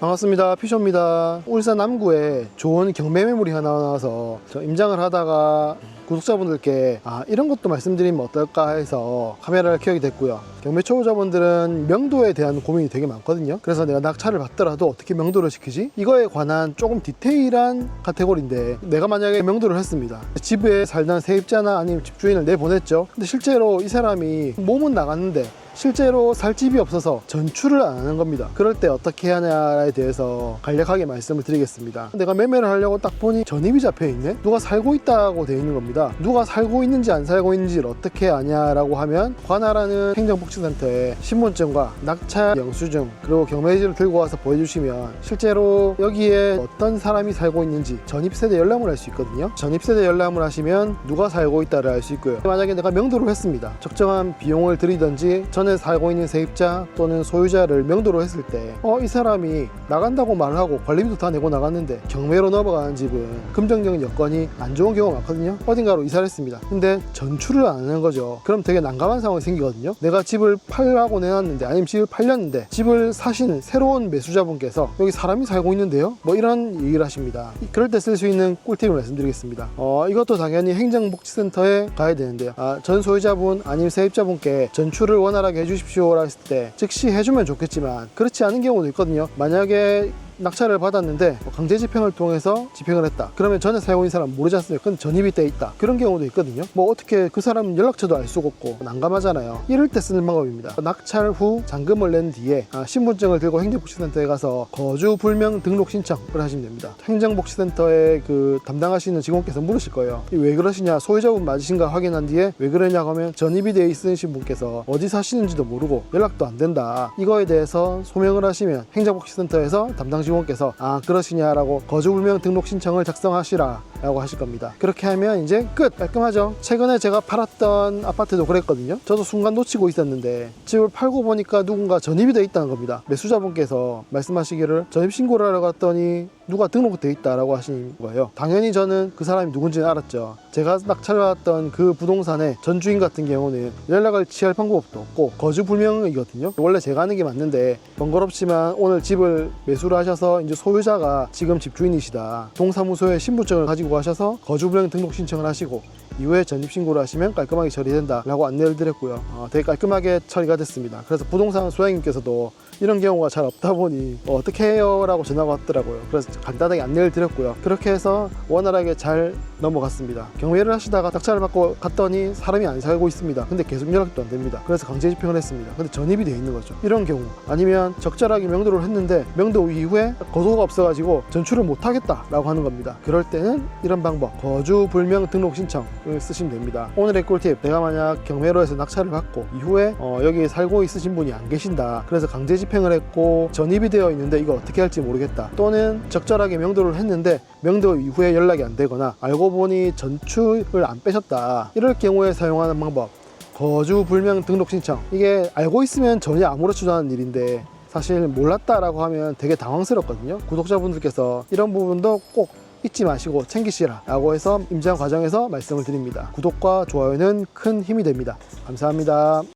반갑습니다. 피쇼입니다. 울산 남구에 좋은 경매 매물이 하나 나와서 저 임장을 하다가 구독자분들께 이런 것도 말씀드리면 어떨까 해서 카메라를 켜게 됐고요. 경매 초보자분들은 명도에 대한 고민이 되게 많거든요. 그래서 내가 낙찰을 받더라도 어떻게 명도를 시키지? 이거에 관한 조금 디테일한 카테고리인데, 내가 만약에 명도를 했습니다. 집에 살던 세입자나 아니면 집주인을 내보냈죠. 근데 실제로 이 사람이 몸은 나갔는데 실제로 살 집이 없어서 전출을 안 하는 겁니다. 그럴 때 어떻게 하냐에 대해서 간략하게 말씀을 드리겠습니다. 내가 매매를 하려고 딱 보니 전입이 잡혀 있네? 누가 살고 있다고 되어 있는 겁니다. 누가 살고 있는지 안 살고 있는지를 어떻게 아냐라고 하면, 관할하는 행정복지센터에 신분증과 낙찰 영수증 그리고 경매지를 들고 와서 보여주시면 실제로 여기에 어떤 사람이 살고 있는지 전입세대 열람을 할 수 있거든요. 전입세대 열람을 하시면 누가 살고 있다를 알 수 있고요. 만약에 내가 명도를 했습니다. 적정한 비용을 들이든지 전에 살고 있는 세입자 또는 소유자를 명도로 했을 때 이 사람이 나간다고 말하고 관리비도 다 내고 나갔는데 경매로 넘어가는 집은 금전적인 여건이 안 좋은 경우가 많거든요. 어딘가로 이사를 했습니다. 근데 전출을 안 하는 거죠. 그럼 되게 난감한 상황이 생기거든요. 내가 집을 팔라고 내놨는데, 아니면 집을 팔렸는데 집을 사시는 새로운 매수자분께서 여기 사람이 살고 있는데요? 뭐 이런 얘기를 하십니다. 그럴 때 쓸 수 있는 꿀팁을 말씀드리겠습니다. 이것도 당연히 행정복지센터에 가야 되는데요. 전 소유자분 아니면 세입자분께 전출을 원활하게 해주십시오라 했을 때 즉시 해주면 좋겠지만, 그렇지 않은 경우도 있거든요. 만약에 낙찰을 받았는데 강제 집행을 통해서 집행을 했다. 그러면 전에 살고 있는 사람 모르지 않습니까? 근데 전입이 돼 있다. 그런 경우도 있거든요. 뭐 어떻게 그 사람 연락처도 알 수가 없고 난감하잖아요. 이럴 때 쓰는 방법입니다. 낙찰 후 잔금을 낸 뒤에 신분증을 들고 행정복지센터에 가서 거주 불명 등록 신청을 하시면 됩니다. 행정복지센터에 그 담당하시는 직원께서 물으실 거예요. 왜 그러시냐, 소유자분 맞으신가 확인한 뒤에 왜 그러냐고 하면, 전입이 되어 있으신 분께서 어디 사시는지도 모르고 연락도 안 된다. 이거에 대해서 소명을 하시면 행정복지센터에서 담당 직원께서 그러시냐라고 거주불명 등록 신청을 작성하시라 라고 하실 겁니다. 그렇게 하면 이제 끝! 깔끔하죠. 최근에 제가 팔았던 아파트도 그랬거든요. 저도 순간 놓치고 있었는데 집을 팔고 보니까 누군가 전입이 돼 있다는 겁니다. 매수자분께서 말씀하시기를 전입 신고를 하러 갔더니 누가 등록돼 있다라고 하신 거예요. 당연히 저는 그 사람이 누군지는 알았죠. 제가 낙찰받았던 그 부동산의 전주인 같은 경우는 연락을 취할 방법도 없고 거주 불명이거든요. 원래 제가 하는 게 맞는데 번거롭지만 오늘 집을 매수를 하셔서 이제 소유자가 지금 집주인이시다. 동사무소에 신분증을 가지고 가셔서 거주 불명 등록 신청을 하시고 이후에 전입신고를 하시면 깔끔하게 처리된다 라고 안내를 드렸고요. 되게 깔끔하게 처리가 됐습니다. 그래서 부동산 소장님께서도 이런 경우가 잘 없다 보니 어떻게 해요? 라고 전화가 왔더라고요. 그래서 간단하게 안내를 드렸고요. 그렇게 해서 원활하게 잘 넘어갔습니다. 경매를 하시다가 낙찰을 받고 갔더니 사람이 안 살고 있습니다. 근데 계속 연락도 안 됩니다. 그래서 강제 집행을 했습니다. 근데 전입이 되어 있는 거죠. 이런 경우, 아니면 적절하게 명도를 했는데 명도 이후에 거소가 없어가지고 전출을 못 하겠다 라고 하는 겁니다. 그럴 때는 이런 방법, 거주 불명 등록 신청을 쓰시면 됩니다. 오늘의 꿀팁, 내가 만약 경매로 해서 낙찰을 받고 이후에 여기 살고 있으신 분이 안 계신다. 그래서 강제 집행을 했고 전입이 되어 있는데 이걸 어떻게 할지 모르겠다. 또는 적절하게 명도를 했는데 명도 이후에 연락이 안 되거나 알고 보니 전출을 안 빼셨다. 이럴 경우에 사용하는 방법, 거주 불명 등록 신청. 이게 알고 있으면 전혀 아무렇지도 않은 일인데 사실 몰랐다라고 하면 되게 당황스럽거든요. 구독자분들께서 이런 부분도 꼭 잊지 마시고 챙기시라 라고 해서 임장 과정에서 말씀을 드립니다. 구독과 좋아요는 큰 힘이 됩니다. 감사합니다.